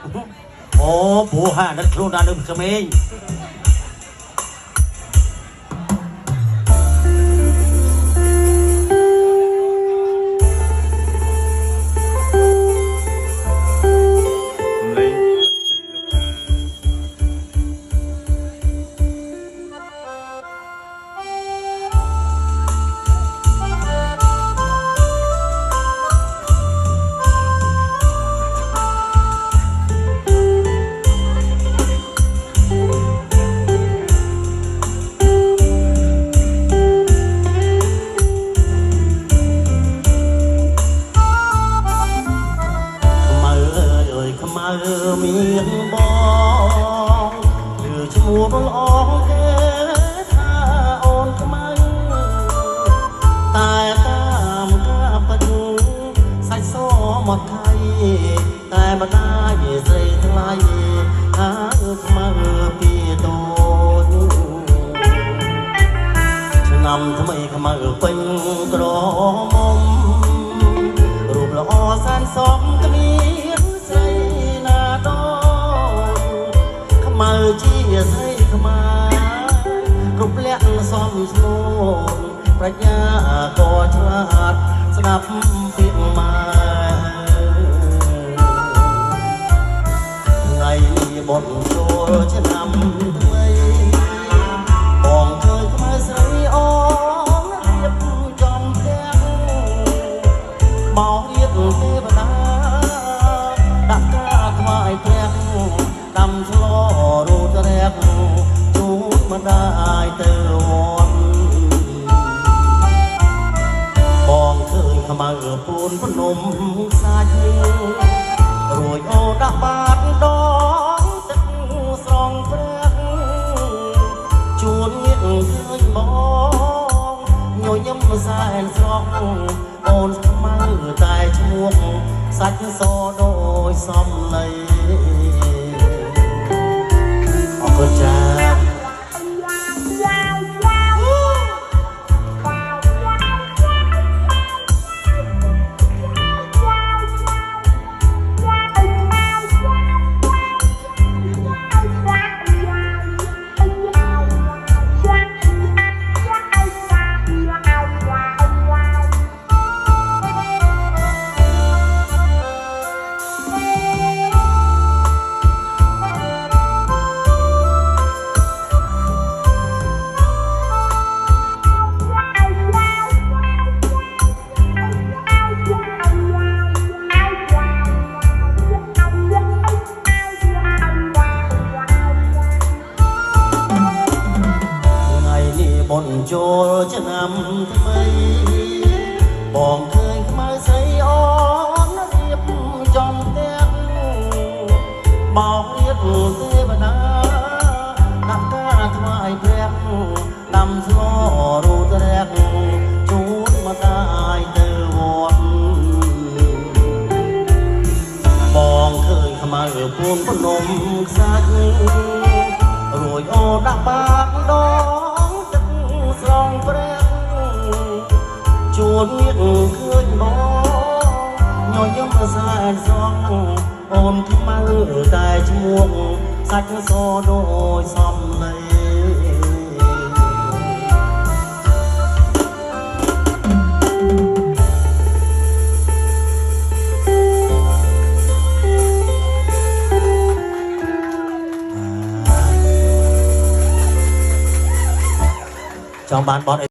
អូព្រោះហានិតខ្លួនដល់នឹងក្មេងមានបងឬឈ្មោះល្អគេថាអូនខ្មៅតែតាមការពិតសាច់សមកថៃតែមិនដាច់ស្រីថ្លៃថាខ្មៅពីតូចឆ្នាំថ្មីខ្មៅពេញក្រមុំរូបល្អសែនសមគ្មានស្រីមើលជាស្រីខ្មែរគ្រប់លក្ខសមស្លូនប្រាជ្ញាក៏ឆ្លាតស្ដាប់ពាក្យម៉ែថ្ងៃនេះបុណ្យចូលឆ្នាំថ្មីបងឃើញខ្មែរស្រីអូនរៀបចំផ្ទះបោករៀបទេវតាដាក់ការថ្វាយព្រះដាំឆ្លរូតរែកជូនម្ដាយទៅវត្តបងឃើញខ្មៅពូនភ្នំសាច់រួយអូដាក់បាតដងទឹកស្រងព្រះជួនញាតឃើញបងញញឹមសែនស្រស់អូនខ្មៅតែឈ្មោះសាច់សដូចសំឡីចាបុណ្យចូលឆ្នាំថ្មីបងឃើញខ្មៅស្រីអូនរៀបចំផ្ទះបោករៀបទេវតាដាក់ការថ្វាយព្រះដាំស្លរូតរែកជូនម្ដាយទៅវត្តបងឃើញខ្មៅពូនភ្នំខ្សាច់រួយអូដាក់បាតដងស្រងព្រះជួនញាតឃើញបងញញឹមសែនស្រស់អូនខ្មៅតែឈ្មោះសាច់សដូចសំឡីចង់បានបទ